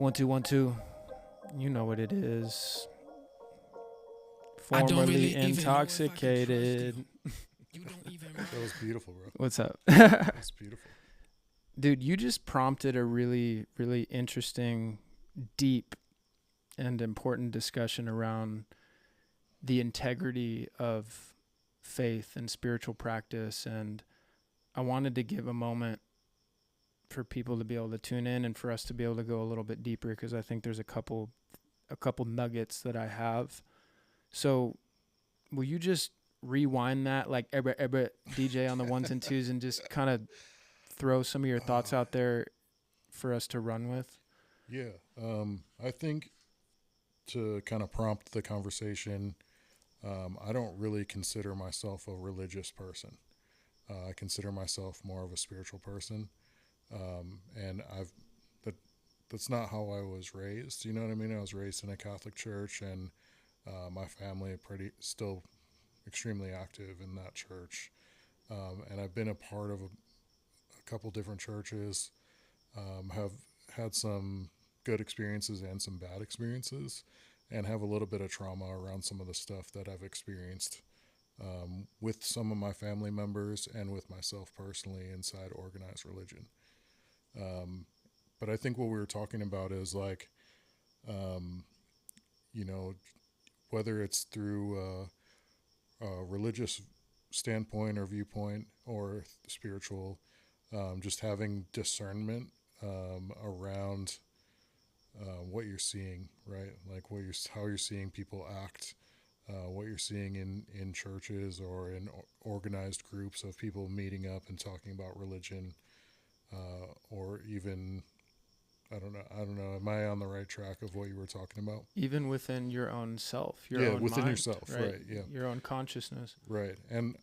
1 2 1 2. You know what it is. I don't really Formerly even intoxicated. You don't even. That was beautiful, bro. What's up? That's beautiful. Dude, you just prompted a really, really interesting, deep, and important discussion around the integrity of faith and spiritual practice. And I wanted to give a moment for people to be able to tune in and for us to be able to go a little bit deeper, because I think there's a couple nuggets that I have. So will you just rewind that like every DJ on the ones and twos and just kind of throw some of your thoughts out there for us to run with? Yeah. I think to kind of prompt the conversation, I don't really consider myself a religious person. I consider myself more of a spiritual person. And that's not how I was raised. You know what I mean? I was raised in a Catholic church, and my family still extremely active in that church. And I've been a part of a couple different churches, have had some good experiences and some bad experiences, and have a little bit of trauma around some of the stuff that I've experienced with some of my family members and with myself personally inside organized religion. But I think what we were talking about is like, whether it's through a religious standpoint or viewpoint or spiritual, just having discernment around what you're seeing, right? Like how you're seeing people act, what you're seeing in churches or in organized groups of people meeting up and talking about religion, or even, I don't know. Am I on the right track of what you were talking about? Even within your own self, your own within mind, yourself, right? Yeah, your own consciousness, right. And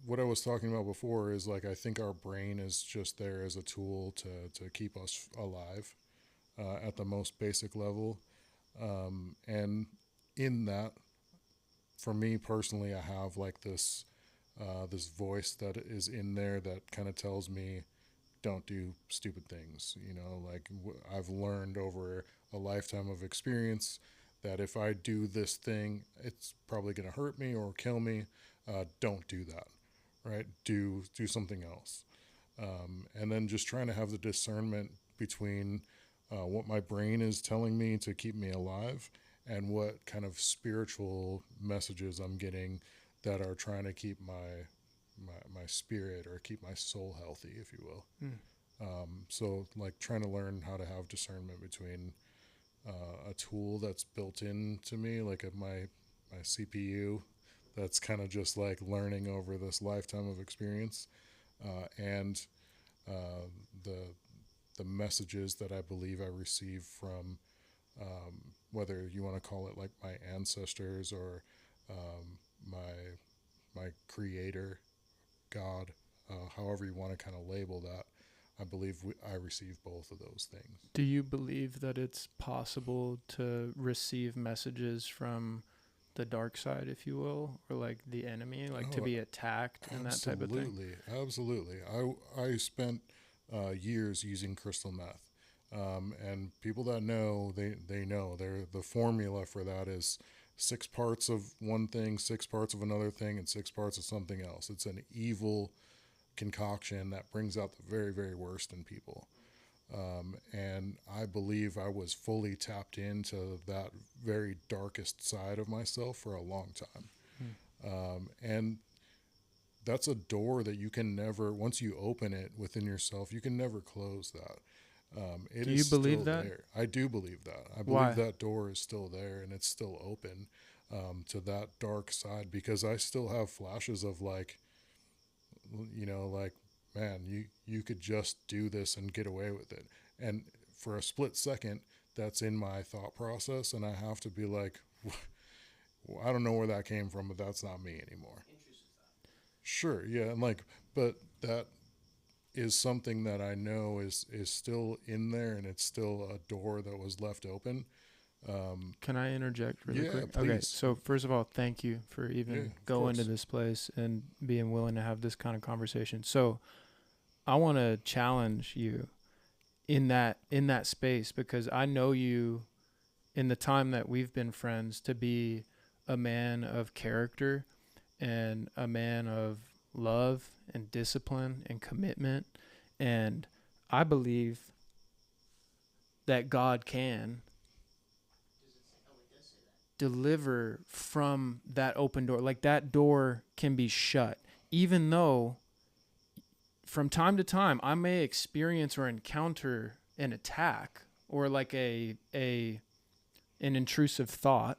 what I was talking about before is like, I think our brain is just there as a tool to keep us alive at the most basic level. And in that, for me personally, I have like this voice that is in there that kind of tells me, don't do stupid things. Like I've learned over a lifetime of experience that if I do this thing, it's probably going to hurt me or kill me. Don't do that, right? Do something else. And then just trying to have the discernment between what my brain is telling me to keep me alive and what kind of spiritual messages I'm getting that are trying to keep my spirit or keep my soul healthy, if you will. So like trying to learn how to have discernment between a tool that's built into me, like my CPU, that's kind of just like learning over this lifetime of experience, and the messages that I believe I receive from, whether you want to call it like my ancestors or my creator, God, however you want to kind of label that. I believe I receive both of those things. Do you believe that it's possible to receive messages from the dark side, if you will, or like the enemy, like to be attacked and that type of thing? Absolutely. I spent years using crystal meth. And people that know, they know. The formula for that is 6 parts of one thing, 6 parts of another thing, and 6 parts of something else. It's an evil concoction that brings out the very, very worst in people. And I believe I was fully tapped into that very darkest side of myself for a long time. And that's a door that you can never, once you open it within yourself, you can never close that. Do you believe that? There. I do believe that. I believe that door is still there and it's still open to that dark side, because I still have flashes of like, like, man, you could just do this and get away with it. And for a split second, that's in my thought process, and I have to be like, well, I don't know where that came from, but that's not me anymore. Sure, yeah, and like, but that is something that I know is still in there, and it's still a door that was left open. Can I interject really quick? Please. Okay, so first of all, thank you for even going to this place and being willing to have this kind of conversation. So I want to challenge you in that space, because I know you in the time that we've been friends to be a man of character and a man of love and discipline and commitment. And I believe that God can deliver from that open door. Like, that door can be shut, even though from time to time I may experience or encounter an attack or like an intrusive thought.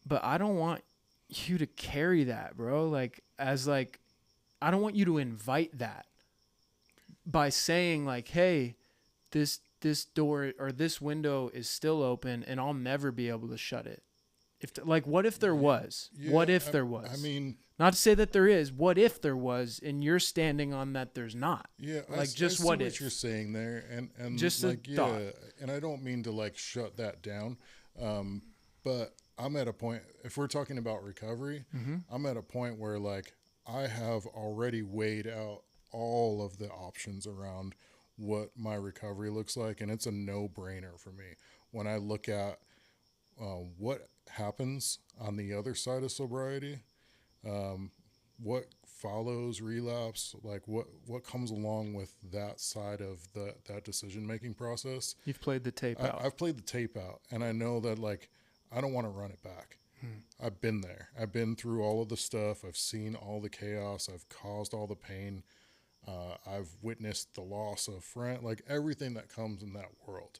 But I don't want you to carry that, bro. Like, I don't want you to invite that by saying like, hey, this door or this window is still open and I'll never be able to shut it. What if there was? What if there was? I mean, not to say that there is. What if there was, and you're standing on that there's not? Yeah, like I just see what you're saying there, and just like a thought. and I don't mean to like shut that down, but I'm at a point. If we're talking about recovery, I'm at a point where like I have already weighed out all of the options around what my recovery looks like, and it's a no-brainer for me when I look at what happens on the other side of sobriety, what follows relapse, like what comes along with that side of that decision-making process. You've played the tape out. I've played the tape out, and I know that like I don't want to run it back. I've been there. I've been through all of the stuff. I've seen all the chaos. I've caused all the pain. I've witnessed the loss of friend, like everything that comes in that world.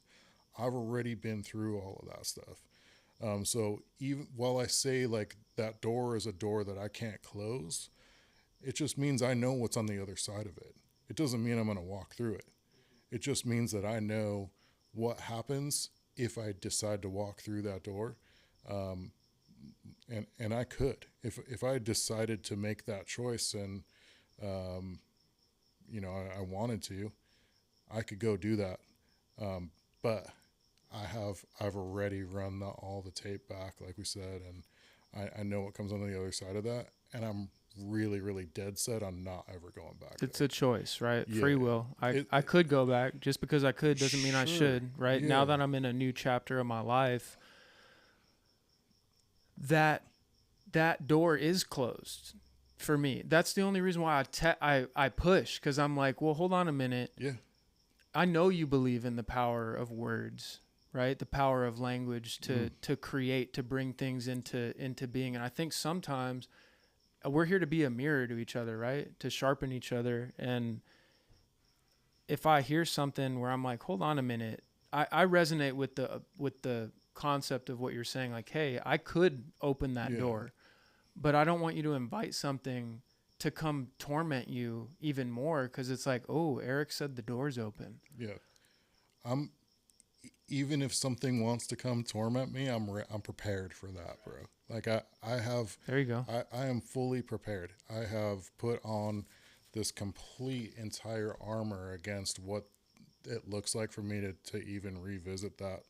I've already been through all of that stuff. So even while I say like that door is a door that I can't close, it just means I know what's on the other side of it. It doesn't mean I'm going to walk through it. It just means that I know what happens if I decide to walk through that door. And I could, if I decided to make that choice and, I wanted to, I could go do that. But I've already run all the tape back, like we said, and I know what comes on the other side of that. And I'm really, really dead set on not ever going back. It's a choice, right? Yeah. Free will. I could go back. Just because I could doesn't mean I should, right? Yeah. Now that I'm in a new chapter of my life, that door is closed for me. That's the only reason why I push, because I'm like, well, hold on a minute. Yeah. I know you believe in the power of words, right? The power of language to create, to bring things into being. And I think sometimes we're here to be a mirror to each other, right? To sharpen each other. And if I hear something where I'm like, hold on a minute, I resonate with the concept of what you're saying. Like, hey, I could open that door, but I don't want you to invite something to come torment you even more, because it's like, oh, Erik said the door's open. Yeah. Even if something wants to come torment me, I'm prepared for that, bro. Like I have. There you go. I am fully prepared. I have put on this complete entire armor against what it looks like for me to even revisit that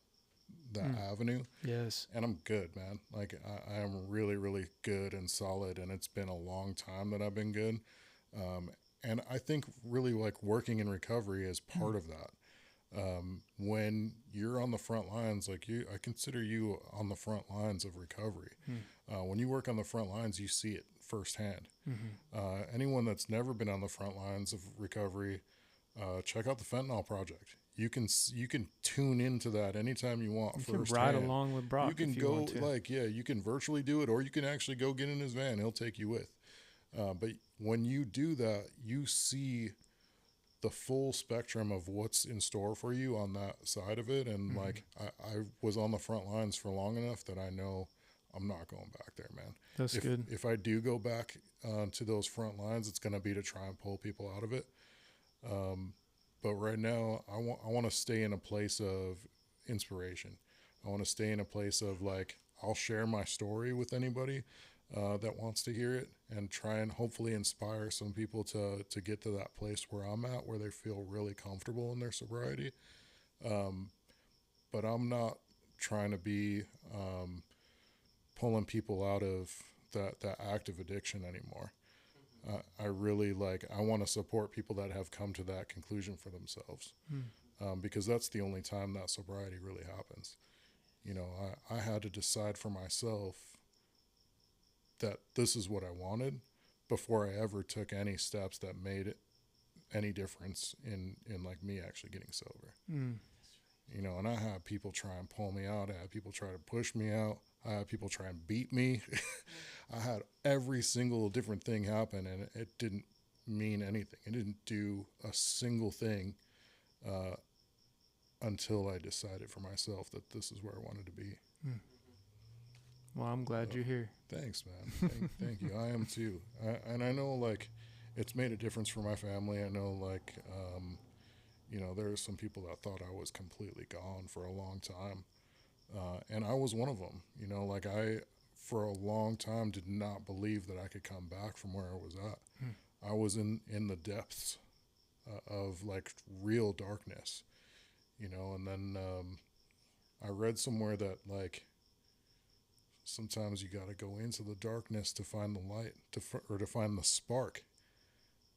avenue. Yes. And I'm good, man. Like I am really, really good and solid, and it's been a long time that I've been good. And I think really like working in recovery is part of that. When you're on the front lines, like I consider you on the front lines of recovery. When you work on the front lines, you see it firsthand. Anyone that's never been on the front lines of recovery, check out the Fentanyl Project. You can tune into that anytime you want. You can ride along with Brock. You can if you go want to. you can virtually do it, or you can actually go get in his van. He'll take you with. But when you do that, you see the full spectrum of what's in store for you on that side of it. And like I was on the front lines for long enough that I know I'm not going back there, man. That's good. If I do go back to those front lines, it's going to be to try and pull people out of it. But right now, I want to stay in a place of inspiration. I want to stay in a place of like, I'll share my story with anybody that wants to hear it, and try and hopefully inspire some people to get to that place where I'm at, where they feel really comfortable in their sobriety. But I'm not trying to be pulling people out of that active addiction anymore. I really I want to support people that have come to that conclusion for themselves, because that's the only time that sobriety really happens. I had to decide for myself that this is what I wanted before I ever took any steps that made it any difference in me actually getting sober. And I had people try and pull me out. I had people try to push me out. I had people try and beat me. I had every single different thing happen, and it didn't mean anything. It didn't do a single thing until I decided for myself that this is where I wanted to be. Well, I'm glad you're here. Thanks, man. Thank you. I am too. And I know it's made a difference for my family. I know there are some people that thought I was completely gone for a long time. And I was one of them. I, for a long time, did not believe that I could come back from where I was at. I was in the depths of real darkness, and then I read somewhere that sometimes you got to go into the darkness to find the light, or to find the spark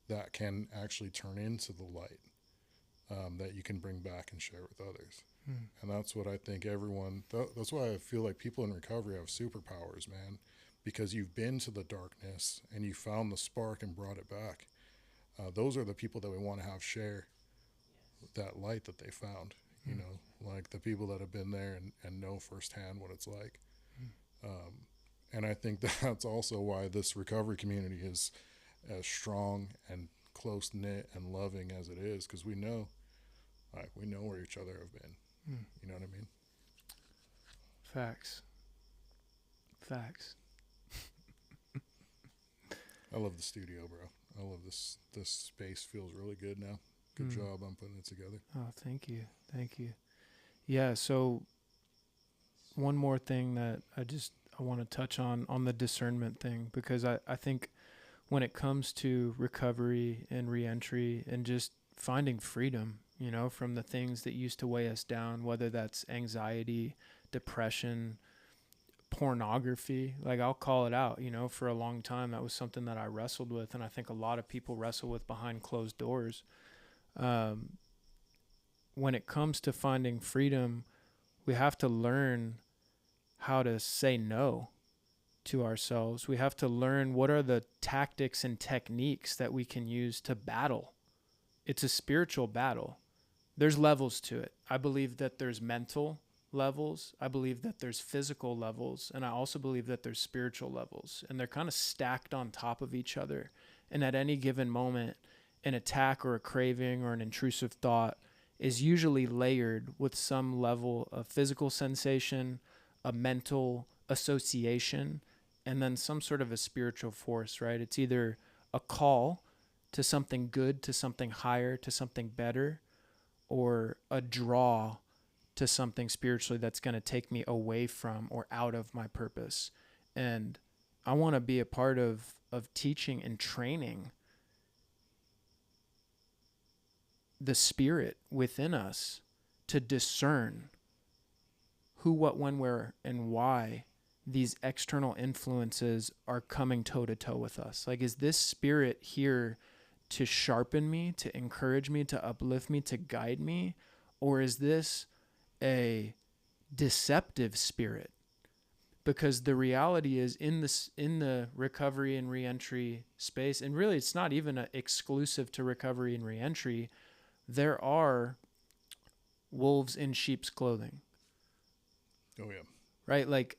that can actually turn into the light that you can bring back and share with others. And that's what I think that's why I feel like people in recovery have superpowers, man, because you've been to the darkness and you found the spark and brought it back. Those are the people that we want to have share that light that they found, the people that have been there and know firsthand what it's like. And I think that's also why this recovery community is as strong and close-knit and loving as it is, because we know where each other have been. You know what I mean? Facts. I love the studio, bro. I love this space. Feels really good now. Good job on putting it together. Oh, thank you. Yeah, so one more thing that I want to touch on the discernment thing, because I think when it comes to recovery and reentry and just finding freedom, from the things that used to weigh us down, whether that's anxiety, depression, pornography, I'll call it out, for a long time, that was something that I wrestled with. And I think a lot of people wrestle with behind closed doors. When it comes to finding freedom, we have to learn how to say no to ourselves. We have to learn what are the tactics and techniques that we can use to battle. It's a spiritual battle. There's levels to it. I believe that there's mental levels. I believe that there's physical levels. And I also believe that there's spiritual levels. And they're kind of stacked on top of each other. And at any given moment, an attack or a craving or an intrusive thought is usually layered with some level of physical sensation, a mental association, and then some sort of a spiritual force, right? It's either a call to something good, to something higher, to something better, or a draw to something spiritually that's going to take me away from or out of my purpose. And I want to be a part of teaching and training the spirit within us to discern who, what, when, where, and why these external influences are coming toe-to-toe with us. Is this spirit here to sharpen me, to encourage me, to uplift me, to guide me? Or is this a deceptive spirit? Because the reality is in the recovery and reentry space, and really it's not even exclusive to recovery and reentry, there are wolves in sheep's clothing. Oh, yeah. Right?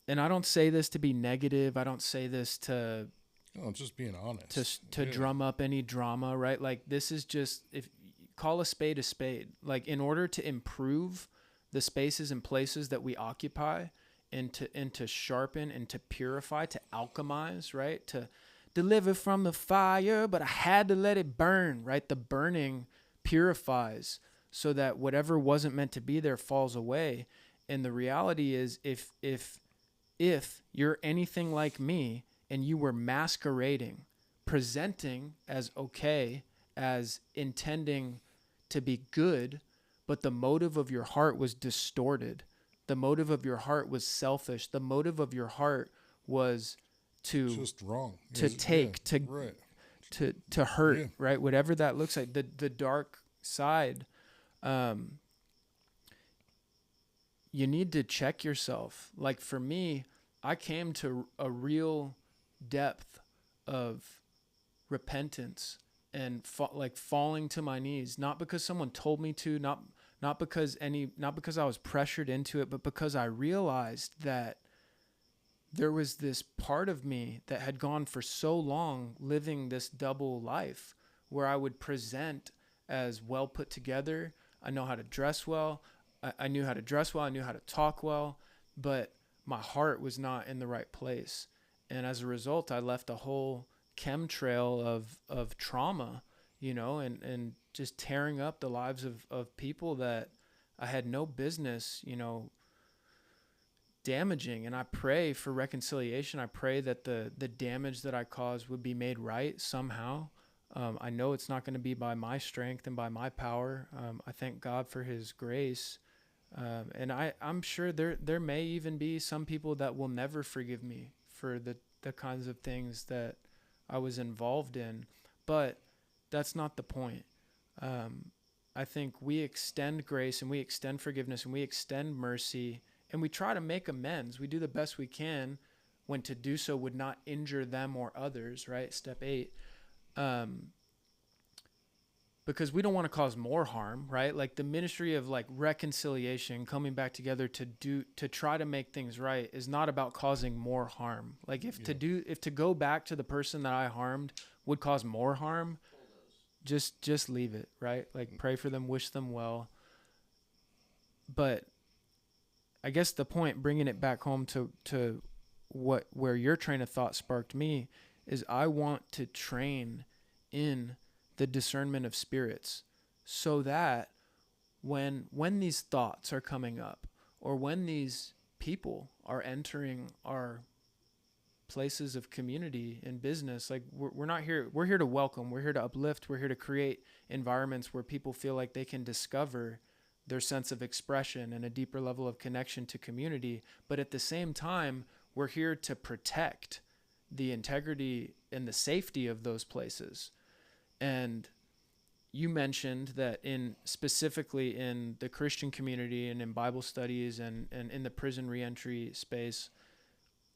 And I don't say this to be negative. I don't say this to... No, just being honest. To drum up any drama, right? This is just, if call a spade a spade. In order to improve the spaces and places that we occupy, and to sharpen and to purify, to alchemize, right? To deliver from the fire, but I had to let it burn, right? The burning purifies so that whatever wasn't meant to be there falls away. And the reality is, if you're anything like me, and you were masquerading, presenting as okay, as intending to be good, but the motive of your heart was distorted. The motive of your heart was selfish. The motive of your heart was It's to just wrong. to take, right. to hurt, Yeah. right? Whatever that looks like, the dark side. You need to check yourself. Like for me, I came to a real depth of repentance and falling to my knees, not because someone told me to, not because I was pressured into it, but because I realized that there was this part of me that had gone for so long living this double life where I would present as well put together. I know how to dress well. I knew how to dress well. I knew how to talk well, but my heart was not in the right place. And as a result, I left a whole chemtrail of trauma, and just tearing up the lives of people that I had no business, damaging. And I pray for reconciliation. I pray that the damage that I caused would be made right somehow. I know it's not going to be by my strength and by my power. I thank God for his grace. And I'm sure there may even be some people that will never forgive me for the kinds of things that I was involved in, but that's not the point. I think we extend grace and we extend forgiveness and we extend mercy and we try to make amends. We do the best we can when to do so would not injure them or others, right? Step 8. Because we don't want to cause more harm, right? Like the ministry of like reconciliation, coming back together to try to make things right is not about causing more harm. Like if to go back to the person that I harmed would cause more harm, just leave it, right? Like pray for them, wish them well. But I guess the point, bringing it back home to where your train of thought sparked me, is I want to train in the discernment of spirits so that when these thoughts are coming up or when these people are entering our places of community and business, like we're not here, we're here to welcome, we're here to uplift, we're here to create environments where people feel like they can discover their sense of expression and a deeper level of connection to community. But at the same time, we're here to protect the integrity and the safety of those places. And you mentioned that specifically in the Christian community and in Bible studies and in the prison reentry space,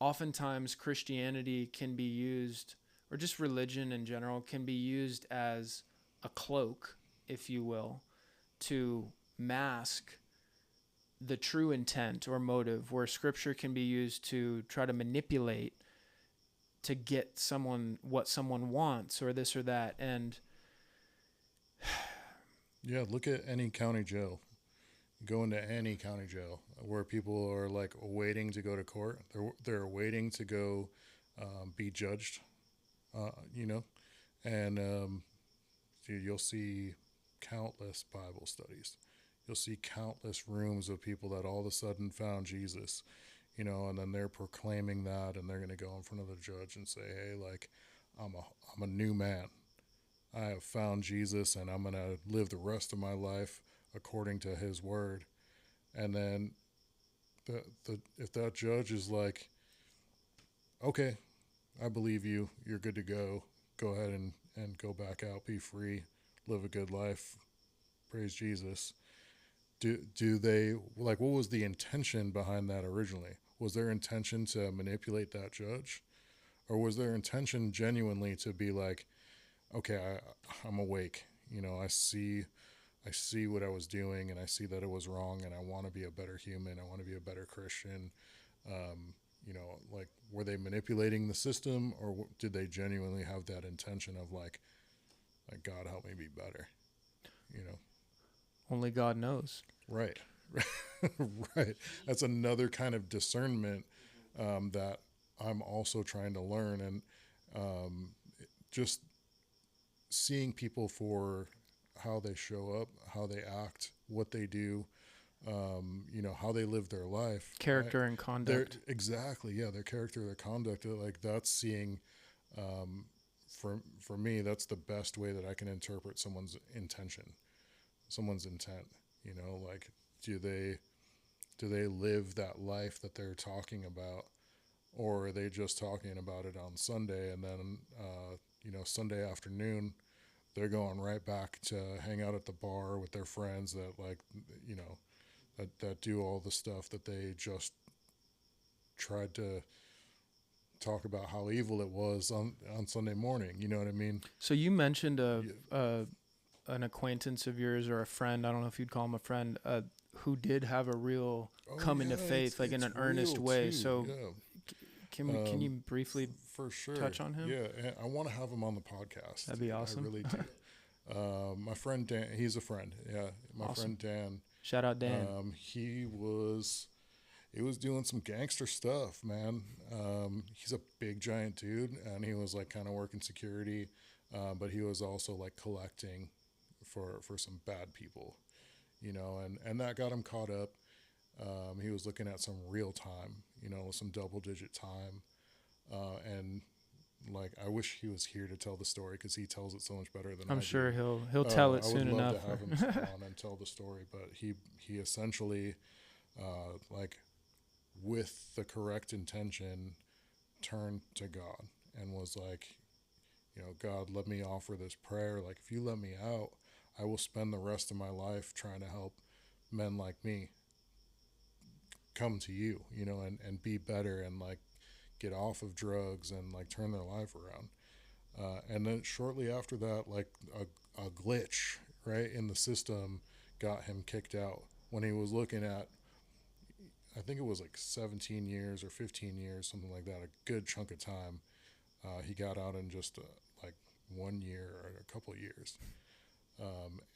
oftentimes Christianity can be used, or just religion in general, can be used as a cloak, if you will, to mask the true intent or motive, where scripture can be used to try to manipulate to get someone what someone wants or this or that. And yeah, look at any county jail. Go into any county jail where people are like waiting to go to court. They're waiting to go be judged, and you'll see countless Bible studies. You'll see countless rooms of people that all of a sudden found Jesus, and then they're proclaiming that, and they're going to go in front of the judge and say, hey, like, I'm a new man. I have found Jesus, and I'm going to live the rest of my life according to his word. And then if that judge is like, okay, I believe you, you're good to go ahead and go back out, be free, live a good life, praise Jesus. Do they, like, what was the intention behind that originally? Was their intention to manipulate that judge? Or was their intention genuinely to be like, okay, I'm awake, I see what I was doing, and I see that it was wrong, and I want to be a better human, I want to be a better Christian. Like, were they manipulating the system, or did they genuinely have that intention of like God help me be better? only God knows. Right. Right. That's another kind of discernment that I'm also trying to learn, and just seeing people for how they show up, how they act, what they do, how they live their life. Character and conduct. Exactly. Yeah. Their character, their conduct, like that's seeing, for me, that's the best way that I can interpret someone's intention, someone's intent, like, do they live that life that they're talking about? or are they just talking about it on Sunday, and then Sunday afternoon they're going right back to hang out at the bar with their friends that that do all the stuff that they just tried to talk about how evil it was on Sunday morning. You know what I mean? So you mentioned an acquaintance of yours or a friend, I don't know if you'd call him a friend, who did have a real coming to faith, like in an earnest way. Too. So yeah. can you briefly for sure touch on him? Yeah, and I want to have him on the podcast. That'd be awesome. I really do. My friend Dan, he's a friend. Yeah, my awesome. friend Dan. Shout out Dan. He was doing some gangster stuff, man. He's a big giant dude, and he was like kind of working security, but he was also like collecting for some bad people, and that got him caught up. He was looking at some real time, some double digit time, and like I wish he was here to tell the story because he tells it so much better than I'm I sure do. he'll tell it soon enough. I would love to have him sit down and tell the story, but he essentially like with the correct intention turned to God and was like, God, let me offer this prayer. Like, if you let me out, I will spend the rest of my life trying to help men like me come to you, and be better and like get off of drugs and like turn their life around. And then shortly after that, like a glitch right in the system got him kicked out when he was looking at, I think it was like 17 years or 15 years, something like that, a good chunk of time. He got out in just like 1 year or a couple of years.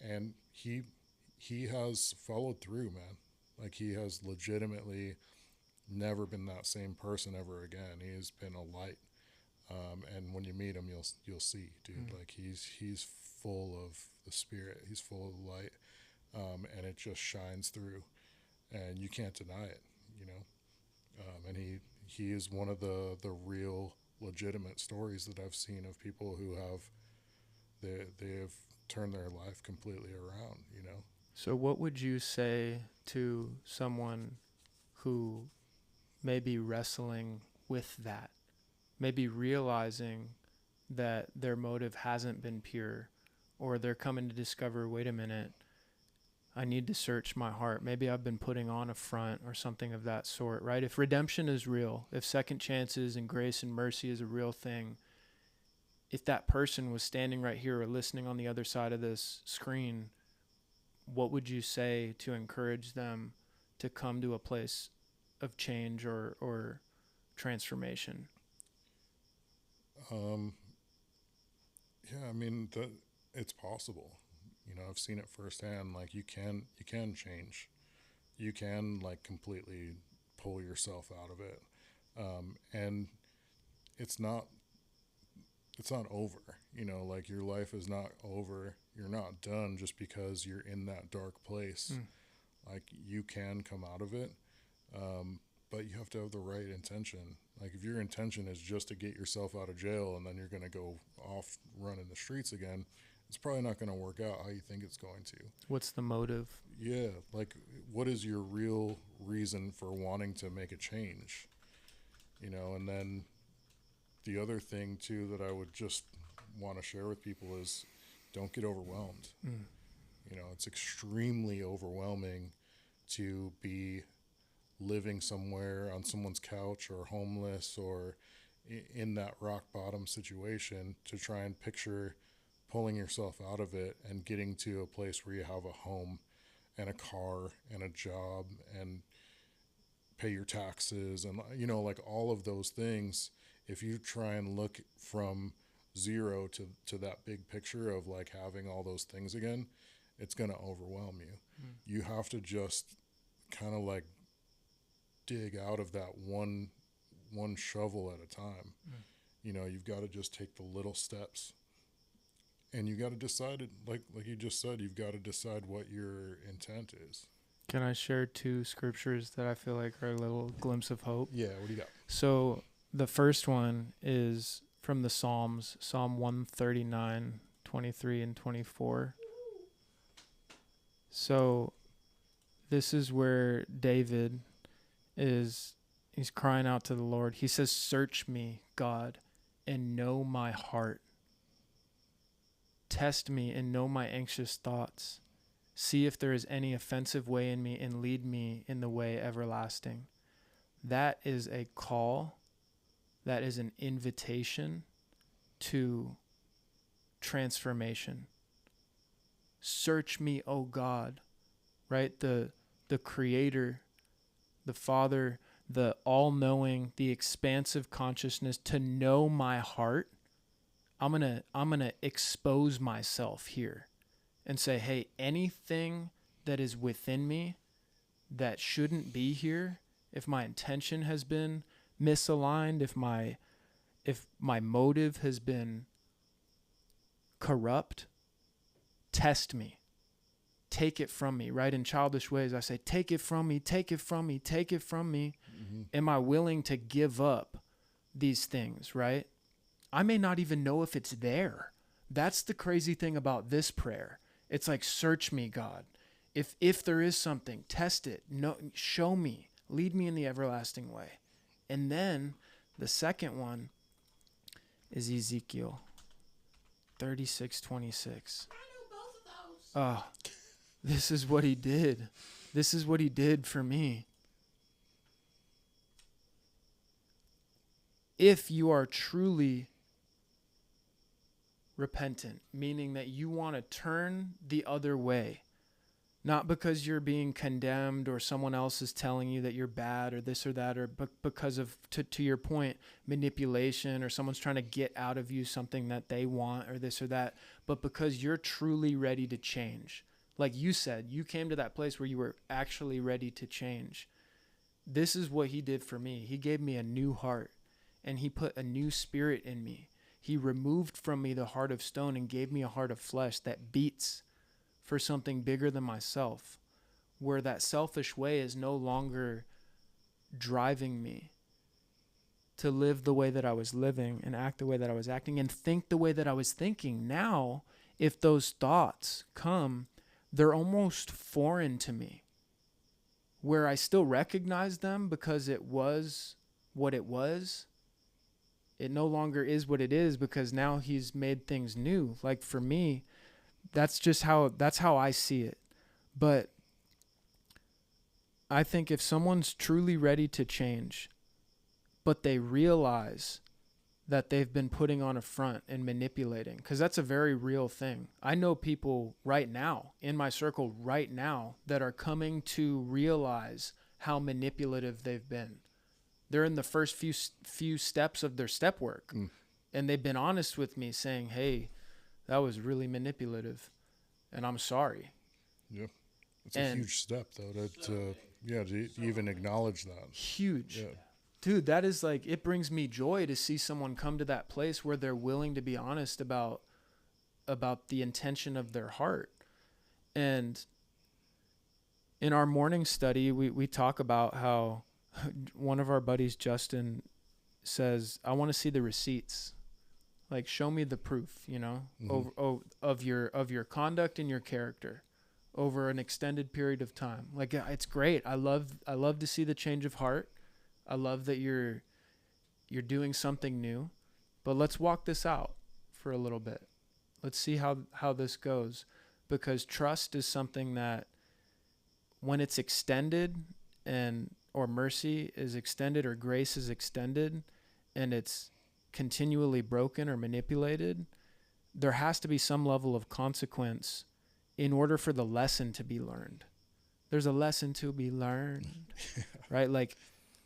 And he has followed through, man. Like, he has legitimately never been that same person ever again. He has been a light. And when you meet him, you'll see, dude. Like, he's full of the Spirit. He's full of light, and it just shines through, and you can't deny it, And he is one of the real legitimate stories that I've seen of people who they have turned their life completely around, So what would you say to someone who may be wrestling with that, maybe realizing that their motive hasn't been pure, or they're coming to discover, wait a minute, I need to search my heart. Maybe I've been putting on a front or something of that sort, right? If redemption is real, if second chances and grace and mercy is a real thing, if that person was standing right here or listening on the other side of this screen, what would you say to encourage them to come to a place of change or transformation? Yeah, I mean, it's possible. I've seen it firsthand. Like, you can change. You can like completely pull yourself out of it. And it's not over, like your life is not over. You're not done just because you're in that dark place. Like, you can come out of it. But you have to have the right intention. Like, if your intention is just to get yourself out of jail and then you're going to go off running the streets again, it's probably not going to work out how you think it's going to. What's the motive? Yeah, like, what is your real reason for wanting to make a change? And then the other thing, too, that I would just want to share with people is don't get overwhelmed. It's extremely overwhelming to be living somewhere on someone's couch or homeless or in that rock bottom situation, to try and picture pulling yourself out of it and getting to a place where you have a home and a car and a job and pay your taxes and, like all of those things. If you try and look from zero to that big picture of like having all those things again, it's going to overwhelm you. You have to just kind of like dig out of that one shovel at a time. You've got to just take the little steps, and you got to decide it, like you just said, you've got to decide what your intent is. Can I share 2 scriptures that I feel like are a little glimpse of hope? Yeah, what do you got? So the first one is from the Psalms, Psalm 139, 23 and 24. So this is where David is He's crying out to the Lord. He says, "Search me, God, and know my heart. Test me and know my anxious thoughts. See if there is any offensive way in me, and lead me in the way everlasting." That is a call. That is an invitation to transformation. Search me, O God, right? The creator, the Father, the all-knowing, the expansive consciousness, to know my heart. I'm gonna expose myself here and say, hey, anything that is within me that shouldn't be here, if my intention has been misaligned, if my motive has been corrupt, test me. Take it from me, right? In childish ways, I say, take it from me, take it from me, take it from me. Mm-hmm. Am I willing to give up these things, right? I may not even know if it's there. That's the crazy thing about this prayer. It's like, search me, God. If there is something, test it. No, show me. Lead me in the everlasting way. And then the second one is Ezekiel 36:26. Oh, this is what he did. This is what he did for me. If you are truly repentant, meaning that you want to turn the other way, not because you're being condemned or someone else is telling you that you're bad or this or that, or because of, to your point, manipulation, or someone's trying to get out of you something that they want or this or that, but because you're truly ready to change. Like you said, you came to that place where you were actually ready to change. This is what he did for me. He gave me a new heart, and he put a new spirit in me. He removed from me the heart of stone and gave me a heart of flesh that beats for something bigger than myself, where that selfish way is no longer driving me to live the way that I was living and act the way that I was acting and think the way that I was thinking. Now, if those thoughts come, they're almost foreign to me, where I still recognize them because it was what it was. It no longer is what it is because now he's made things new. Like for me, that's how I see it. But I think if someone's truly ready to change, but they realize that they've been putting on a front and manipulating, because that's a very real thing. I know people right now in my circle right now that are coming to realize how manipulative they've been. They're in the first few steps of their step work, and they've been honest with me saying, hey, that was really manipulative, and I'm sorry. Yeah. It's a huge step, though, to even acknowledge that. Huge. Yeah. Dude, that is like, it brings me joy to see someone come to that place where they're willing to be honest about the intention of their heart. And in our morning study, we talk about how one of our buddies, Justin, says, I want to see the receipts. Like, show me the proof, of your conduct and your character over an extended period of time. Like, it's great. I love to see the change of heart. I love that you're doing something new, but let's walk this out for a little bit. Let's see how this goes, because trust is something that when it's extended or mercy is extended or grace is extended and it's continually broken or manipulated, there has to be some level of consequence in order for the lesson to be learned. There's a lesson to be learned, right? Like,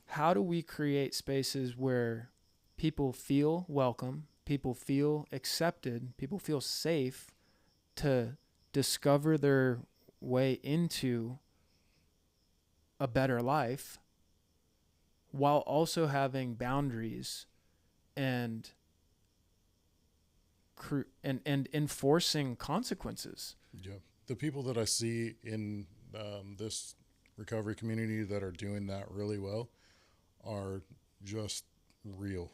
how do we create spaces where people feel welcome, people feel accepted, people feel safe to discover their way into a better life while also having boundaries and enforcing consequences? Yeah. The people that I see in this recovery community that are doing that really well are just real.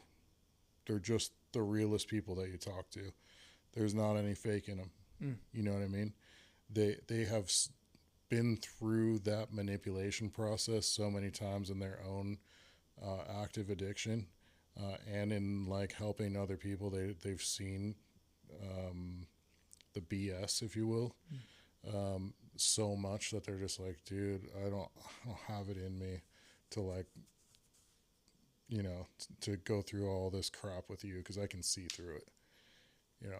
They're just the realest people that you talk to. There's not any fake in them. You know what I mean? They have been through that manipulation process so many times in their own active addiction, and in like helping other people. They've seen the BS, if you will, so much that they're just like, dude, I don't have it in me to like, to go through all this crap with you, because I can see through it,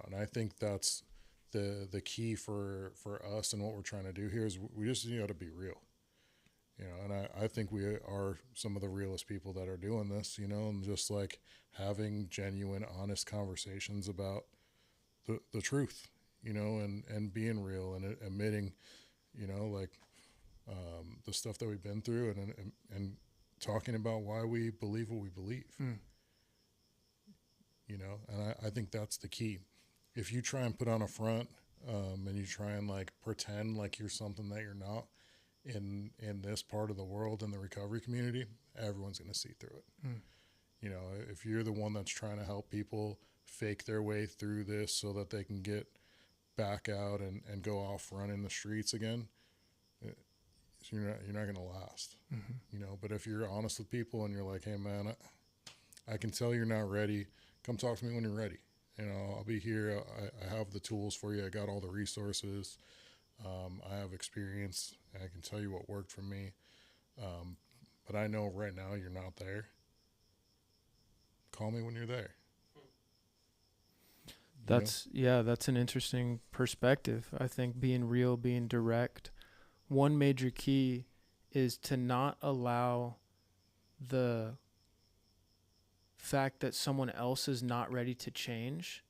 and I think that's the key for us, and what we're trying to do here is we just got to be real, and I think we are some of the realest people that are doing this, and just like having genuine, honest conversations about the truth, and being real and admitting, the stuff that we've been through, and talking about why we believe what we believe, and I think that's the key. If you try and put on a front, and you try and like pretend like you're something that you're not in this part of the world, in the recovery community, everyone's going to see through it. If you're the one that's trying to help people fake their way through this so that they can get back out and go off running the streets again, you're not going to last. But if you're honest with people and you're like, hey man, I can tell you're not ready, come talk to me when you're ready. I'll be here. I have the tools for you. I got all the resources. I have experience. I can tell you what worked for me. But I know right now you're not there. Call me when you're there. That's an interesting perspective. I think being real, being direct. One major key is to not allow the fact that someone else is not ready to change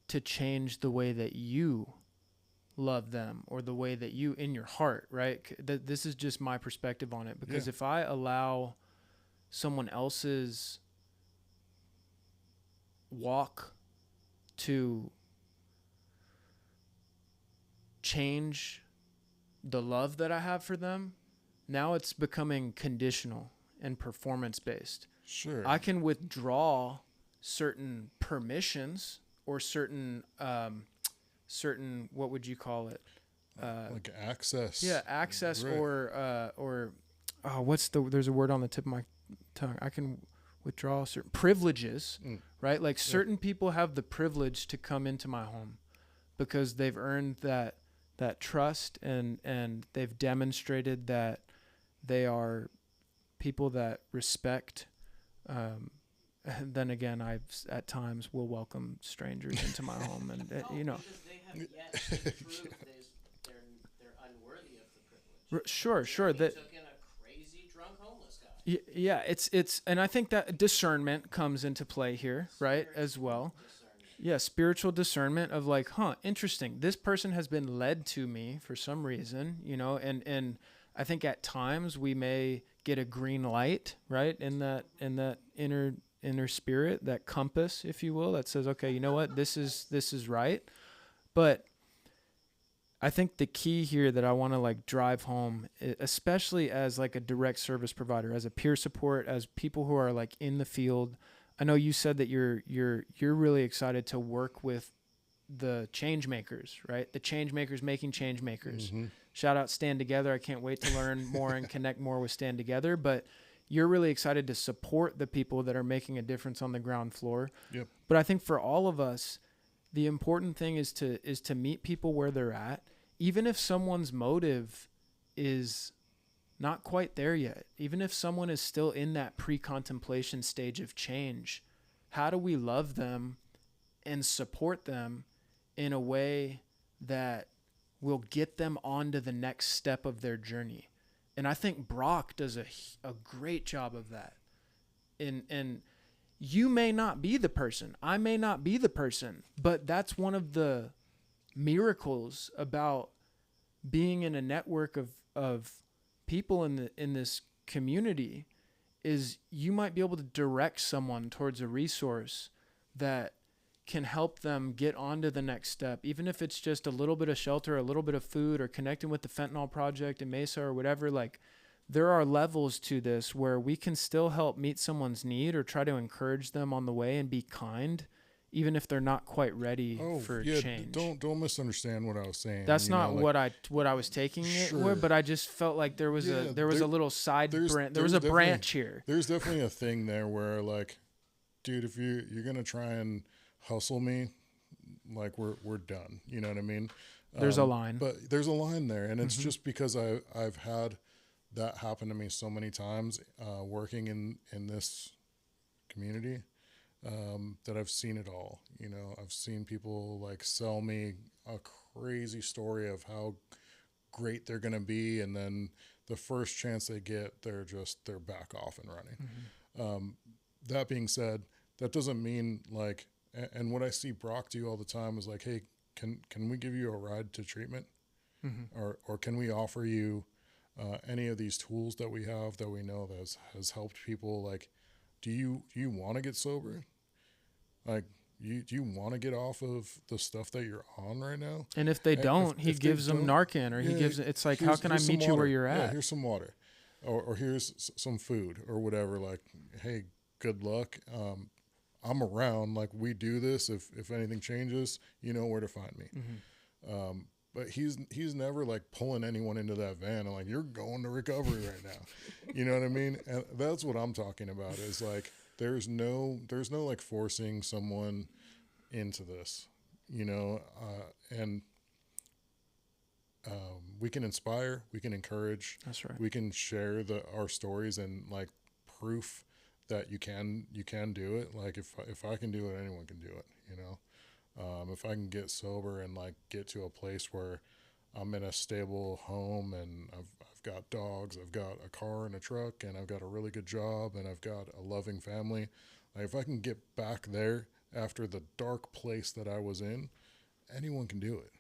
the way that you love them, or the way that you in your heart, right? This is just my perspective on it, because if I allow someone else's walk to change the love that I have for them, now it's becoming conditional and performance based. Sure. I can withdraw certain permissions or certain what would you call it? Like access. Yeah, access, right. or there's a word on the tip of my tongue. I can withdraw certain privileges, right? Like certain people have the privilege to come into my home because they've earned that trust, and they've demonstrated that they are people that respect. And then again, at times will welcome strangers into my home, and because they have yet to prove they're unworthy of the privilege. Sure. That took in a crazy drunk homeless guy. Yeah, it's, and I think that discernment comes into play here, right, as well. Yeah, spiritual discernment of like, interesting. This person has been led to me for some reason, and I think at times we may get a green light, right, in that inner spirit, that compass, if you will, that says, okay, you know what, this is right. But I think the key here that I want to like drive home, especially as like a direct service provider, as a peer support, as people who are like in the field. I know you said that you're really excited to work with the change makers, right? The change makers making change makers. Mm-hmm. Shout out Stand Together. I can't wait to learn more and connect more with Stand Together. But you're really excited to support the people that are making a difference on the ground floor. Yep. But I think for all of us, the important thing is to meet people where they're at, even if someone's motive is not quite there yet. Even if someone is still in that pre-contemplation stage of change, how do we love them and support them in a way that will get them onto the next step of their journey? And I think Brock does a great job of that. And you may not be the person. I may not be the person. But that's one of the miracles about being in a network of people in this community, is you might be able to direct someone towards a resource that can help them get onto the next step, even if it's just a little bit of shelter, a little bit of food, or connecting with the Fentanyl Project in Mesa or whatever. Like, there are levels to this where we can still help meet someone's need or try to encourage them on the way and be kind, even if they're not quite ready for change. Don't misunderstand what I was saying. That's not what I was taking it with, but I just felt like there was a little side branch. There was a branch here. There's definitely a thing there where like, dude, if you're gonna try and hustle me, like we're done. You know what I mean? There's a line. But there's a line there, and it's just because I've had that happen to me so many times working in this community that I've seen it all. You know, I've seen people like sell me a crazy story of how great they're gonna be, and then the first chance they get, they're back off and running. That being said, that doesn't mean like, and what I see Brock do all the time is like, hey, can we give you a ride to treatment? Or can we offer you any of these tools that we have that we know that has helped people? Like, do you want to get sober? Like, do you want to get off of the stuff that you're on right now? And if they don't, he gives them Narcan, or he gives, it's like, how can I meet you where you're at? Yeah, here's some water, or here's some food or whatever. Like, hey, good luck. I'm around. Like, we do this. If anything changes, you know where to find me. But he's never like pulling anyone into that van and like, you're going to recovery right now. You know what I mean? And that's what I'm talking about, is like, there's no like forcing someone into this, you know, and we can inspire, we can encourage. That's right. We can share our stories and like proof that you can do it. Like, if I can do it, anyone can do it, you know. If I can get sober and like get to a place where I'm in a stable home and I've got dogs, I've got a car and a truck, and I've got a really good job, and I've got a loving family. Like, if I can get back there after the dark place that I was in, anyone can do it,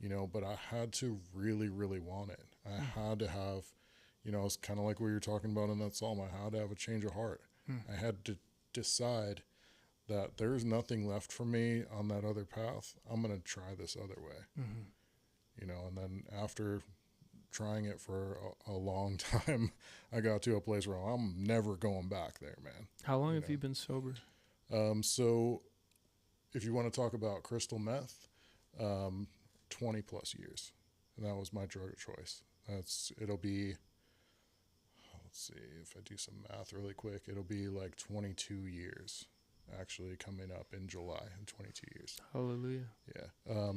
you know. But I had to really, really want it. I had to have, you know, it's kind of like what you're talking about in that psalm. I had to have a change of heart. I had to decide that there's nothing left for me on that other path. I'm going to try this other way, you know. And then after trying it for a long time, I got to a place where I'm never going back there, man. How long have you been sober? So if you want to talk about crystal meth, 20 plus years. And that was my drug of choice. It'll be, let's see if I do some math really quick, it'll be like 22 years. Actually coming up in July in 22 years. Hallelujah. Yeah.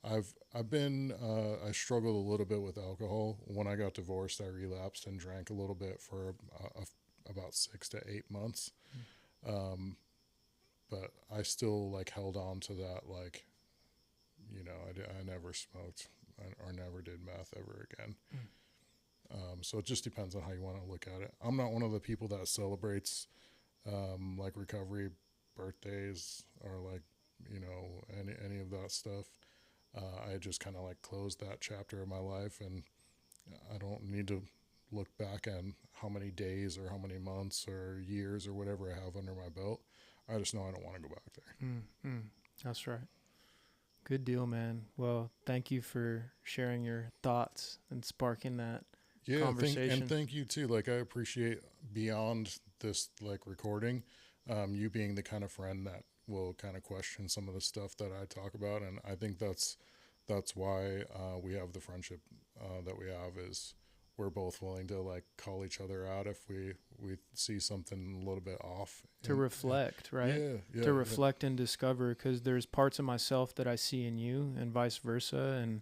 I struggled a little bit with alcohol. When I got divorced, I relapsed and drank a little bit for about 6 to 8 months. But I still like held on to that. Like, you know, I never smoked or never did meth ever again. So it just depends on how you want to look at it. I'm not one of the people that celebrates like recovery birthdays or like, you know, any of that stuff. I just kind of like closed that chapter of my life, and I don't need to look back on how many days or how many months or years or whatever I have under my belt. I just know I don't want to go back there. That's right. Good deal, man. Well, thank you for sharing your thoughts and sparking that conversation. And thank you too. Like, I appreciate beyond this like recording, you being the kind of friend that will kind of question some of the stuff that I talk about. And I think that's why we have the friendship that we have, is we're both willing to like call each other out if we see something a little bit off. To reflect, right? Yeah. To reflect and discover, because there's parts of myself that I see in you and vice versa. And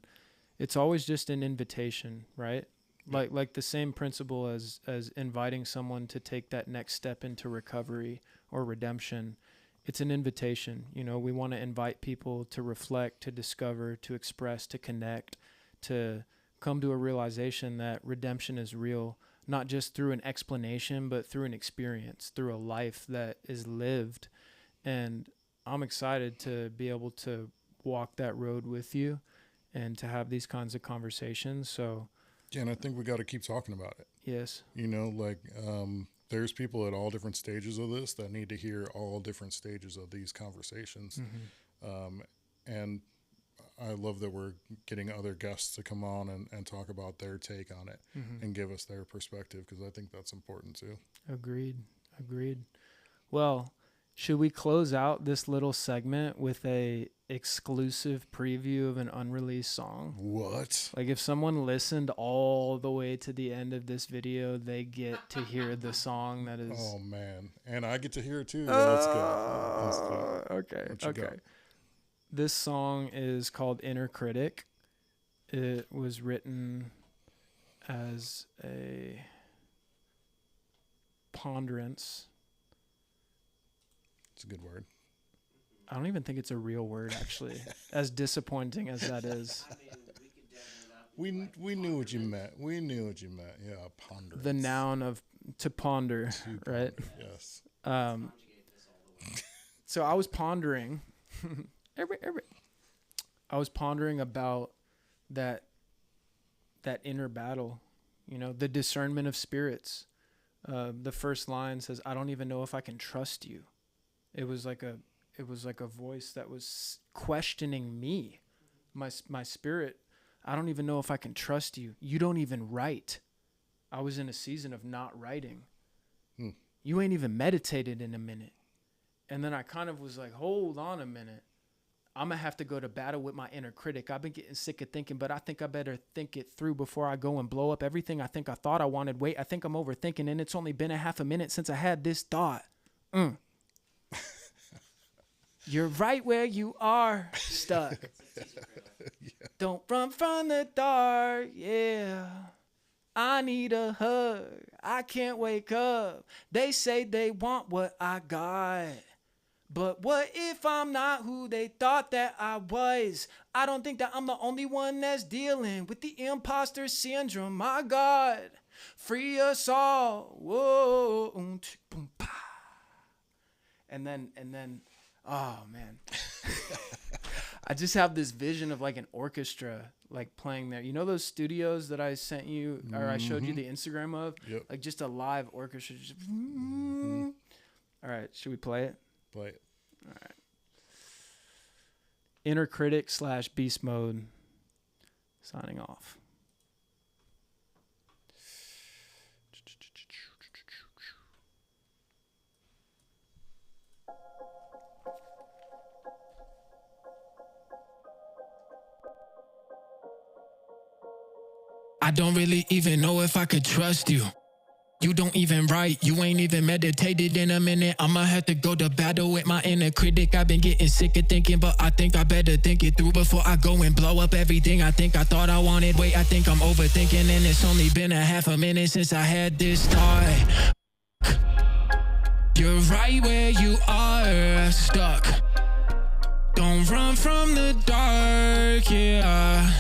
it's always just an invitation, right? Like the same principle as inviting someone to take that next step into recovery or redemption. It's an invitation. You know, we want to invite people to reflect, to discover, to express, to connect, to come to a realization that redemption is real, not just through an explanation, but through an experience, through a life that is lived. And I'm excited to be able to walk that road with you and to have these kinds of conversations. So, yeah, and I think we got to keep talking about it. Yes. You know, like, there's people at all different stages of this that need to hear all different stages of these conversations. And I love that we're getting other guests to come on and talk about their take on it and give us their perspective, because I think that's important too. Agreed. Well, Should we close out this little segment with a exclusive preview of an unreleased song? What? Like if someone listened all the way to the end of this video, they get to hear the song that is. Oh man, and I get to hear it too. Let's go. Let's go. Okay. What you Okay. got? This song is called Inner Critic. It was written as a ponderance. It's a good word. I don't even think it's a real word, actually, as disappointing as that is. I mean, we could definitely not be We knew what you meant. We knew what you meant. Yeah, ponder. The noun of to ponder, right? Yes. Um, so I was pondering. I was pondering about that inner battle, you know, the discernment of spirits. The first line says, "I don't even know if I can trust you." It was like a voice that was questioning me, my spirit. I don't even know if I can trust you. You don't even write. I was in a season of not writing. You ain't even meditated in a minute. And then I kind of was like, hold on a minute. I'm going to have to go to battle with my inner critic. I've been getting sick of thinking, but I think I better think it through before I go and blow up everything I think I thought I wanted. Wait, I think I'm overthinking, and it's only been a half a minute since I had this thought. You're right where you are, stuck. Don't run from the dark, yeah. I need a hug. I can't wake up. They say they want what I got. But what if I'm not who they thought that I was? I don't think that I'm the only one that's dealing with the imposter syndrome. My God, free us all. Whoa. And then, oh man. I just have this vision of like an orchestra like playing there. You know those studios that I sent you or I showed you the Instagram of? Yep. Like just a live orchestra. Just All right, should we play it? Play it. All right. Inner Critic / Beast Mode signing off. I don't really even know if I could trust you. You don't even write, you ain't even meditated in a minute. I'ma have to go to battle with my inner critic. I've been getting sick of thinking, but I think I better think it through before I go and blow up everything I think I thought I wanted. Wait, I think I'm overthinking, and it's only been a half a minute since I had this thought. You're right where you are, stuck. Don't run from the dark, yeah.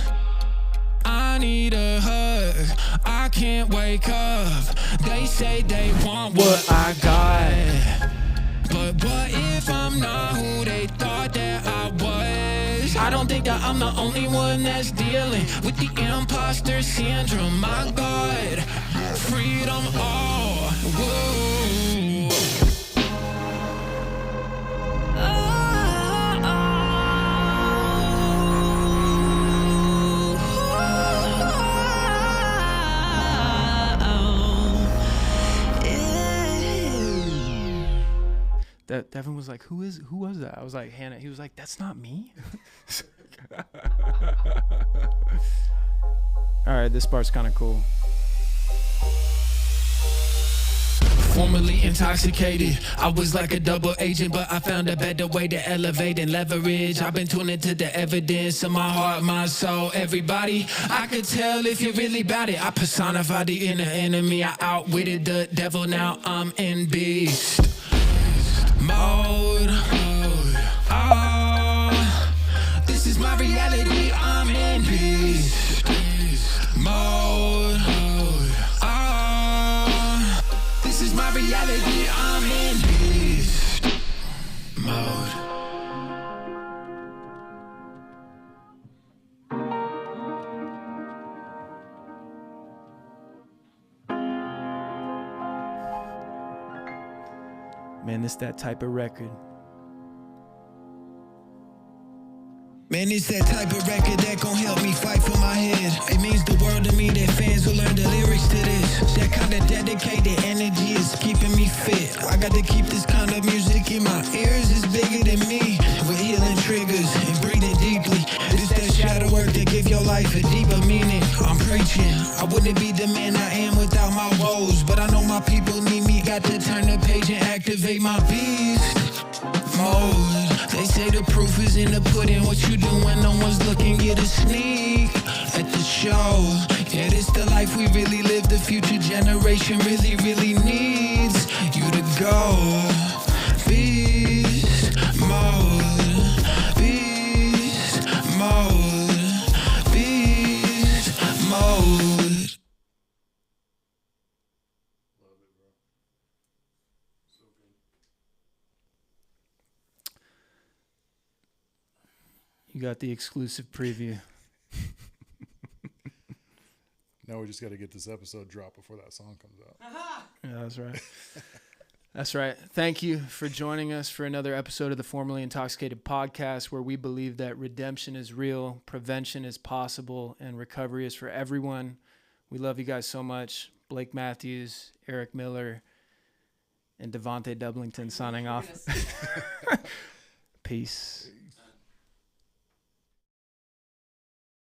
I need a hug, I can't wake up. They say they want what I got. But what if I'm not who they thought that I was? I don't think that I'm the only one that's dealing with the imposter syndrome. My God, freedom all. Whoa. Devin was like, who was that? I was like, Hannah. He was like, that's not me. All right, this part's kind of cool. Formerly intoxicated, I was like a double agent, but I found a better way to elevate and leverage. I've been tuning to the evidence of my heart, my soul, everybody. I could tell if you're really about it. I personified the inner enemy. I outwitted the devil. Now I'm in beast mode. This is my reality. I'm in beast mode. This is my reality. I'm in beast mode. Man, it's that type of record. Man, it's that type of record that gon' help me fight for my head. It means the world to me that fans will learn the lyrics to this. That kind of dedicated energy is keeping me fit. I got to keep this kind of music in my mean it, I'm preaching. I wouldn't be the man I am without my woes, but I know my people need me. Got to turn the page and activate my beast mode. They say the proof is in the pudding. What you do when no one's looking? Get a sneak at the show. Yeah, this the life we really live. The future generation really, really needs you to go. Beast mode, beast mode, beast mode. You got the exclusive preview. Now we just got to get this episode dropped before that song comes out. Yeah, that's right. That's right. Thank you for joining us for another episode of the Formerly Intoxicated Podcast, where we believe that redemption is real, prevention is possible, and recovery is for everyone. We love you guys so much. Blake Mathews, Erik Miller, and Devontae Doublington signing off. Peace.